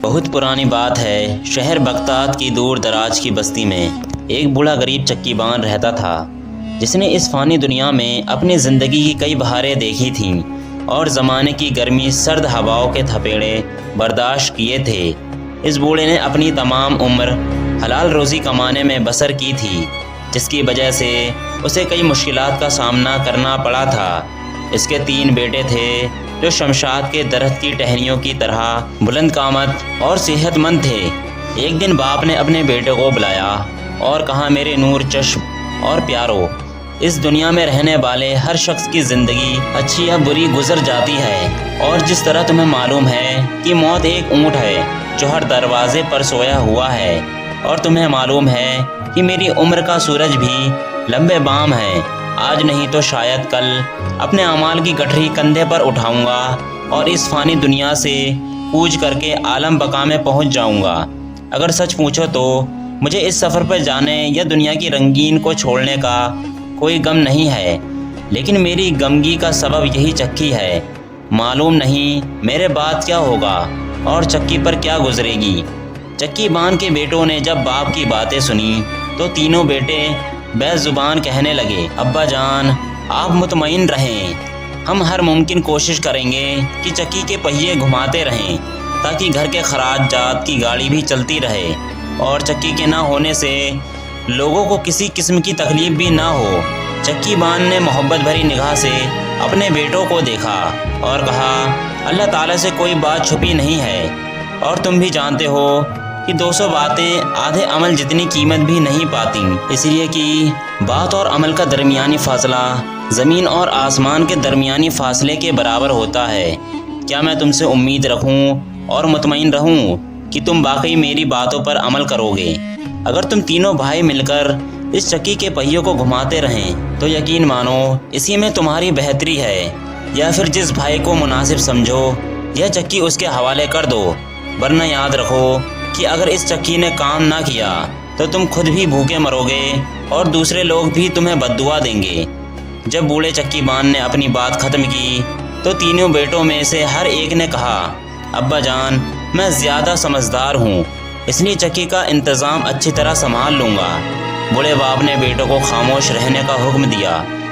بہت پرانی بات ہے، شہر بغداد کی دور دراز کی بستی میں ایک بوڑھا غریب چکی بان رہتا تھا، جس نے اس فانی دنیا میں اپنی زندگی کی کئی بہاریں دیکھی تھیں اور زمانے کی گرمی سرد ہواؤں کے تھپیڑے برداشت کیے تھے۔ اس بوڑھے نے اپنی تمام عمر حلال روزی کمانے میں بسر کی تھی، جس کی وجہ سے اسے کئی مشکلات کا سامنا کرنا پڑا تھا۔ اس کے 3 بیٹے تھے جو شمشاد کے درخت کی ٹہنیوں کی طرح بلند قامت اور صحت مند تھے۔ ایک دن باپ نے اپنے بیٹے کو بلایا اور کہا، میرے نور چشم اور پیارو، اس دنیا میں رہنے والے ہر شخص کی زندگی اچھی یا بری گزر جاتی ہے، اور جس طرح تمہیں معلوم ہے کہ موت ایک اونٹ ہے جو ہر دروازے پر سویا ہوا ہے، اور تمہیں معلوم ہے کہ میری عمر کا سورج بھی لمبے بام ہے، آج نہیں تو شاید کل اپنے اعمال کی گٹھری کندھے پر اٹھاؤں گا اور اس فانی دنیا سے کوچ کر کے عالم بقا میں پہنچ جاؤں گا۔ اگر سچ پوچھو تو مجھے اس سفر پر جانے یا دنیا کی رنگین کو چھوڑنے کا کوئی غم نہیں ہے، لیکن میری غمگی کا سبب یہی چکی ہے۔ معلوم نہیں میرے بعد کیا ہوگا اور چکی پر کیا گزرے گی۔ چکی بان کے بیٹوں نے جب باپ کی باتیں سنی تو تینوں بیٹے بے زبان کہنے لگے، ابا جان، آپ مطمئن رہیں، ہم ہر ممکن کوشش کریں گے کہ چکی کے پہیے گھماتے رہیں تاکہ گھر کے خراجات کی گاڑی بھی چلتی رہے اور چکی کے نہ ہونے سے لوگوں کو کسی قسم کی تکلیف بھی نہ ہو۔ چکی بان نے محبت بھری نگاہ سے اپنے بیٹوں کو دیکھا اور کہا، اللہ تعالیٰ سے کوئی بات چھپی نہیں ہے، اور تم بھی جانتے ہو کہ 200 باتیں آدھے عمل جتنی قیمت بھی نہیں پاتی، اس لیے کہ بات اور عمل کا درمیانی فاصلہ زمین اور آسمان کے درمیانی فاصلے کے برابر ہوتا ہے۔ کیا میں تم سے امید رکھوں اور مطمئن رہوں کہ تم واقعی میری باتوں پر عمل کرو گے؟ اگر تم تینوں بھائی مل کر اس چکی کے پہیوں کو گھماتے رہیں تو یقین مانو اسی میں تمہاری بہتری ہے، یا پھر جس بھائی کو مناسب سمجھو یہ چکی اس کے حوالے کر دو، ورنہ یاد رکھو کہ اگر اس چکی نے کام نہ کیا تو تم خود بھی بھوکے مرو گے اور دوسرے لوگ بھی تمہیں بددعا دیں گے۔ جب بوڑھے چکی بان نے اپنی بات ختم کی تو تینوں بیٹوں میں سے ہر ایک نے کہا، ابا جان، میں زیادہ سمجھدار ہوں، اس لیے چکی کا انتظام اچھی طرح سنبھال لوں گا۔ بوڑھے باپ نے بیٹوں کو خاموش رہنے کا حکم دیا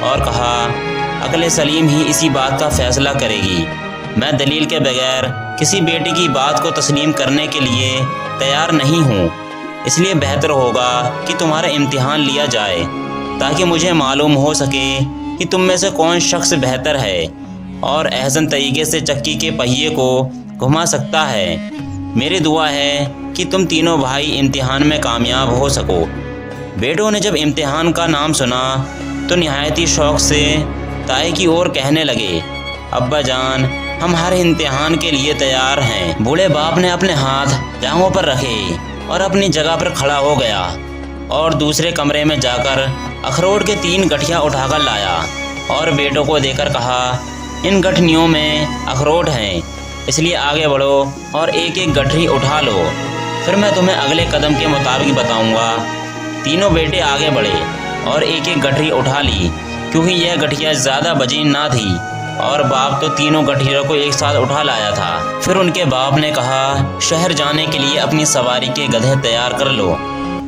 اور کہا، عقل سلیم ہی اسی بات کا فیصلہ کرے گی، میں دلیل کے بغیر کسی بیٹی کی بات کو تسلیم کرنے کے لیے تیار نہیں ہوں، اس لیے بہتر ہوگا کہ تمہارا امتحان لیا جائے تاکہ مجھے معلوم ہو سکے کہ تم میں سے کون شخص بہتر ہے اور احسن طریقے سے چکی کے پہیے کو گھما سکتا ہے۔ میری دعا ہے کہ تم تینوں بھائی امتحان میں کامیاب ہو سکو۔ بیٹوں نے جب امتحان کا نام سنا تو نہایتی شوق سے تائے کی اور کہنے لگے، ابا جان، ہم ہر امتحان کے لیے تیار ہیں۔ بوڑھے باپ نے اپنے ہاتھ جانگوں پر رکھے اور اپنی جگہ پر کھڑا ہو گیا اور دوسرے کمرے میں جا کر اخروٹ کے 3 گٹھیاں اٹھا کر لایا اور بیٹوں کو دے کر کہا، ان گٹھنیوں میں اخروٹ ہیں، اس لیے آگے بڑھو اور ایک ایک گٹھری اٹھا لو، پھر میں تمہیں اگلے قدم کے مطابق بتاؤں گا۔ تینوں بیٹے آگے بڑھے اور ایک ایک گٹھری اٹھا لی، کیونکہ یہ گٹھیاں زیادہ وزین نہ تھی اور باپ تو تینوں گٹھیوں کو ایک ساتھ اٹھا لایا تھا۔ پھر ان کے باپ نے کہا، شہر جانے کے لیے اپنی سواری کے گدھے تیار کر لو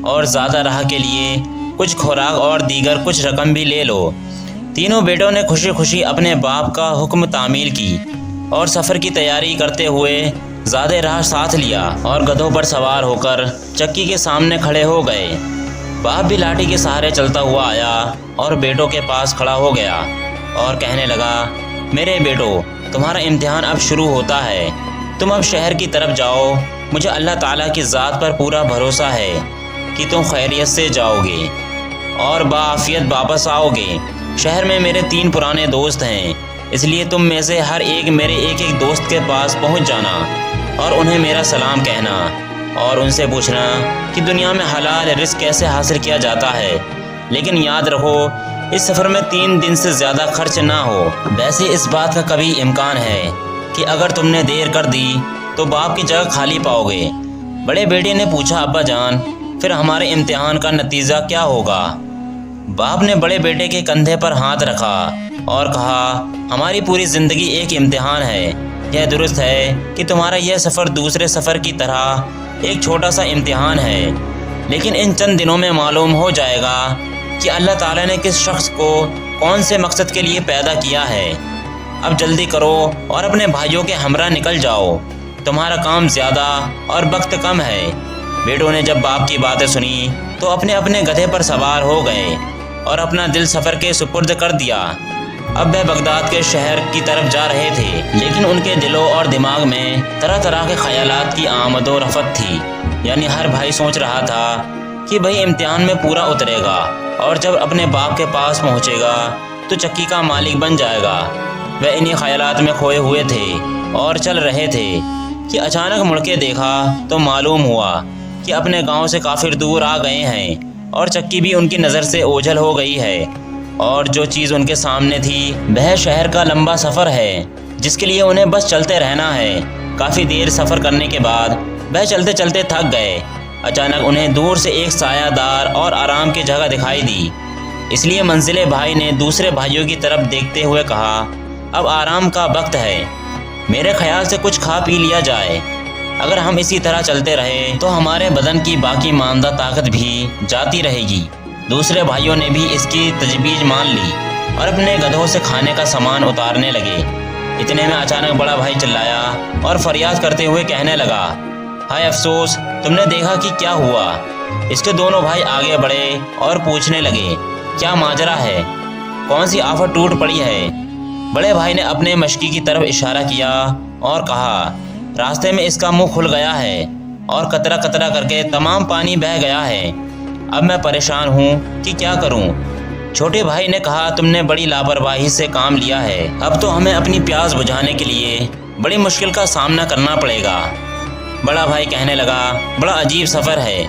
اور زیادہ راہ کے لیے کچھ خوراک اور دیگر کچھ رقم بھی لے لو۔ تینوں بیٹوں نے خوشی خوشی اپنے باپ کا حکم تعمیل کی اور سفر کی تیاری کرتے ہوئے زیادہ راہ ساتھ لیا اور گدھوں پر سوار ہو کر چکی کے سامنے کھڑے ہو گئے۔ باپ بھی لاٹھی کے سہارے چلتا ہوا آیا اور بیٹوں کے پاس کھڑا ہو گیا اور کہنے لگا، میرے بیٹو، تمہارا امتحان اب شروع ہوتا ہے، تم اب شہر کی طرف جاؤ۔ مجھے اللہ تعالیٰ کی ذات پر پورا بھروسہ ہے کہ تم خیریت سے جاؤ گے اور بعافیت واپس آؤ گے۔ شہر میں میرے 3 پرانے دوست ہیں، اس لیے تم میں سے ہر ایک میرے ایک ایک دوست کے پاس پہنچ جانا اور انہیں میرا سلام کہنا اور ان سے پوچھنا کہ دنیا میں حلال رزق کیسے حاصل کیا جاتا ہے، لیکن یاد رکھو اس سفر میں 3 دن سے زیادہ خرچ نہ ہو۔ ویسے اس بات کا کبھی امکان ہے کہ اگر تم نے دیر کر دی تو باپ کی جگہ خالی پاؤ گے۔ بڑے بیٹے نے پوچھا، ابا جان، پھر ہمارے امتحان کا نتیجہ کیا ہوگا؟ باپ نے بڑے بیٹے کے کندھے پر ہاتھ رکھا اور کہا، ہماری پوری زندگی ایک امتحان ہے، یہ درست ہے کہ تمہارا یہ سفر دوسرے سفر کی طرح ایک چھوٹا سا امتحان ہے، لیکن ان چند دنوں میں معلوم ہو جائے گا کہ اللہ تعالیٰ نے کس شخص کو کون سے مقصد کے لیے پیدا کیا ہے۔ اب جلدی کرو اور اپنے بھائیوں کے ہمراہ نکل جاؤ، تمہارا کام زیادہ اور وقت کم ہے۔ بیٹوں نے جب باپ کی باتیں سنی تو اپنے اپنے گدھے پر سوار ہو گئے اور اپنا دل سفر کے سپرد کر دیا۔ اب وہ بغداد کے شہر کی طرف جا رہے تھے، لیکن ان کے دلوں اور دماغ میں طرح طرح کے خیالات کی آمد و رفت تھی۔ یعنی ہر بھائی سوچ رہا تھا کہ بھائی امتحان میں پورا اترے گا اور جب اپنے باپ کے پاس پہنچے گا تو چکی کا مالک بن جائے گا۔ وہ انہی خیالات میں کھوئے ہوئے تھے اور چل رہے تھے کہ اچانک مڑ کے دیکھا تو معلوم ہوا کہ اپنے گاؤں سے کافی دور آ گئے ہیں اور چکی بھی ان کی نظر سے اوجھل ہو گئی ہے، اور جو چیز ان کے سامنے تھی وہ شہر کا لمبا سفر ہے جس کے لیے انہیں بس چلتے رہنا ہے۔ کافی دیر سفر کرنے کے بعد وہ چلتے چلتے تھک گئے۔ اچانک انہیں دور سے ایک سایہ دار اور آرام کی جگہ دکھائی دی، اس لیے منزل بھائی نے دوسرے بھائیوں کی طرف دیکھتے ہوئے کہا، اب آرام کا وقت ہے، میرے خیال سے کچھ کھا پی لیا جائے۔ اگر ہم اسی طرح چلتے رہے تو ہمارے بدن کی باقی ماندہ طاقت بھی جاتی رہے گی۔ دوسرے بھائیوں نے بھی اس کی تجویز مان لی اور اپنے گدھوں سے کھانے کا سامان اتارنے لگے۔ اتنے میں اچانک بڑا بھائی چلایا اور فریاد کرتے ہوئے کہنے لگا، ہائے افسوس، تم نے دیکھا کہ کیا ہوا؟ اس کے دونوں بھائی آگے بڑھے اور پوچھنے لگے، کیا ماجرا ہے؟ کون سی آفت ٹوٹ پڑی ہے؟ بڑے بھائی نے اپنے مشکی کی طرف اشارہ کیا اور کہا، راستے میں اس کا منہ کھل گیا ہے اور قطرہ قطرہ کر کے تمام پانی بہہ گیا ہے۔ اب میں پریشان ہوں کہ کیا کروں۔ چھوٹے بھائی نے کہا، تم نے بڑی لاپرواہی سے کام لیا ہے، اب تو ہمیں اپنی پیاس بجھانے کے لیے بڑی مشکل کا سامنا کرنا پڑے گا۔ بڑا بھائی کہنے لگا، بڑا عجیب سفر ہے،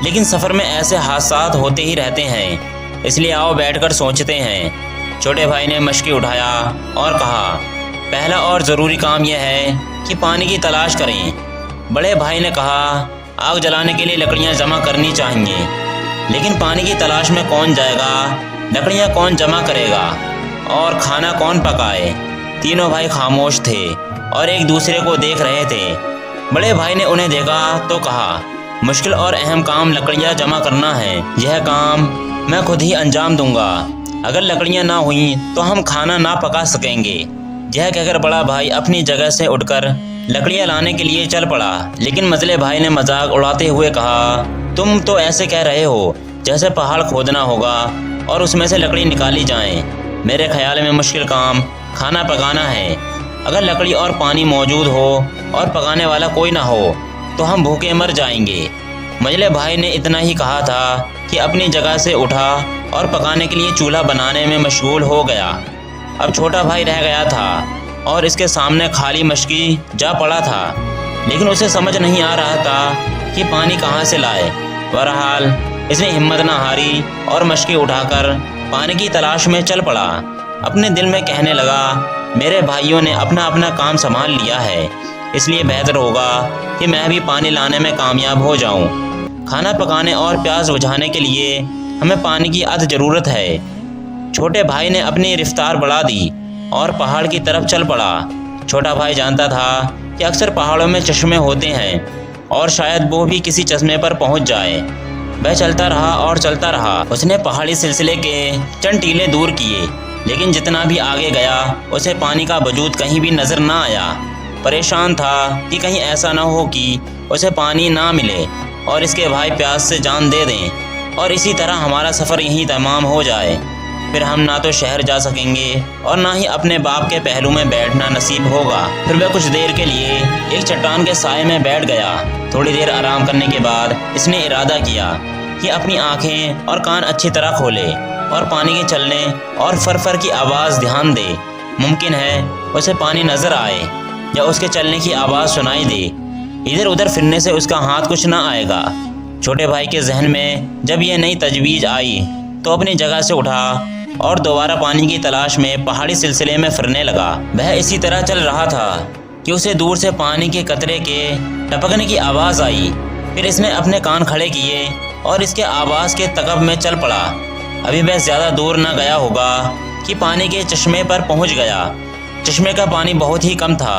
لیکن سفر میں ایسے حادثات ہوتے ہی رہتے ہیں، اس لیے آؤ بیٹھ کر سوچتے ہیں۔ چھوٹے بھائی نے مشکی اٹھایا اور کہا، پہلا اور ضروری کام یہ ہے کہ پانی کی تلاش کریں۔ بڑے بھائی نے کہا، آگ جلانے کے لیے لکڑیاں جمع کرنی چاہیے، لیکن پانی کی تلاش میں کون جائے گا؟ لکڑیاں کون جمع کرے گا اور کھانا کون پکائے؟ تینوں بھائی خاموش تھے اور ایک دوسرے کو دیکھ رہے تھے۔ بڑے بھائی نے انہیں دیکھا تو کہا، مشکل اور اہم کام لکڑیاں جمع کرنا ہے، یہ کام میں خود ہی انجام دوں گا، اگر لکڑیاں نہ ہوئیں تو ہم کھانا نہ پکا سکیں گے۔ یہ کہہ کر بڑا بھائی اپنی جگہ سے اٹھ کر لکڑیاں لانے کے لیے چل پڑا، لیکن منجلے بھائی نے مذاق اڑاتے ہوئے کہا، تم تو ایسے کہہ رہے ہو جیسے پہاڑ کھودنا ہوگا اور اس میں سے لکڑی نکالی جائیں۔ میرے خیال میں مشکل کام کھانا پکانا ہے، اگر لکڑی اور پانی موجود ہو اور پکانے والا کوئی نہ ہو تو ہم بھوکے مر جائیں گے۔ منجلے بھائی نے اتنا ہی کہا تھا کہ اپنی جگہ سے اٹھا اور پکانے کے لیے چولہا بنانے میں مشغول ہو گیا۔ اب چھوٹا بھائی رہ گیا تھا اور اس کے سامنے خالی مشکی جا پڑا تھا، لیکن اسے سمجھ نہیں آ رہا تھا کہ پانی کہاں سے لائے۔ بہرحال اس نے ہمت نہ ہاری اور مشکی اٹھا کر پانی کی تلاش میں چل پڑا۔ اپنے دل میں کہنے لگا، میرے بھائیوں نے اپنا اپنا کام سنبھال لیا ہے، اس لیے بہتر ہوگا کہ میں بھی پانی لانے میں کامیاب ہو جاؤں۔ کھانا پکانے اور پیاس بجھانے کے لیے ہمیں پانی کی اد ضرورت ہے۔ چھوٹے بھائی نے اپنی رفتار بڑھا دی اور پہاڑ کی طرف چل پڑا۔ چھوٹا بھائی جانتا تھا کہ اکثر پہاڑوں میں چشمے ہوتے ہیں اور شاید وہ بھی کسی چشمے پر پہنچ جائے۔ وہ چلتا رہا اور چلتا رہا، اس نے پہاڑی سلسلے کے چند ٹیلے دور کیے، لیکن جتنا بھی آگے گیا اسے پانی کا وجود کہیں بھی نظر نہ آیا۔ پریشان تھا کہ کہیں ایسا نہ ہو کہ اسے پانی نہ ملے اور اس کے بھائی پیاس سے جان دے دیں اور اسی طرح ہمارا سفر یہیں تمام ہو جائے۔ پھر ہم نہ تو شہر جا سکیں گے اور نہ ہی اپنے باپ کے پہلو میں بیٹھنا نصیب ہوگا۔ پھر وہ کچھ دیر کے لیے ایک چٹان کے سائے میں بیٹھ گیا۔ تھوڑی دیر آرام کرنے کے بعد اس نے ارادہ کیا کہ اپنی آنکھیں اور کان اچھی طرح کھولے اور پانی کے چلنے اور فرفر کی آواز دھیان دے۔ ممکن ہے اسے پانی نظر آئے یا اس کے چلنے کی آواز سنائی دے۔ ادھر ادھر پھرنے سے اس کا ہاتھ کچھ نہ آئے گا۔ چھوٹے بھائی کے ذہن میں جب یہ نئی تجویز آئی تو اپنی جگہ سے اٹھا اور دوبارہ پانی کی تلاش میں پہاڑی سلسلے میں پھرنے لگا۔ وہ اسی طرح چل رہا تھا کہ اسے دور سے پانی کے قطرے کے ٹپکنے کی آواز آئی۔ پھر اس نے اپنے کان کھڑے کیے اور اس کے آواز کے تعاقب میں چل پڑا۔ ابھی وہ زیادہ دور نہ گیا ہوگا کہ پانی کے چشمے پر پہنچ گیا۔ چشمے کا پانی بہت ہی کم تھا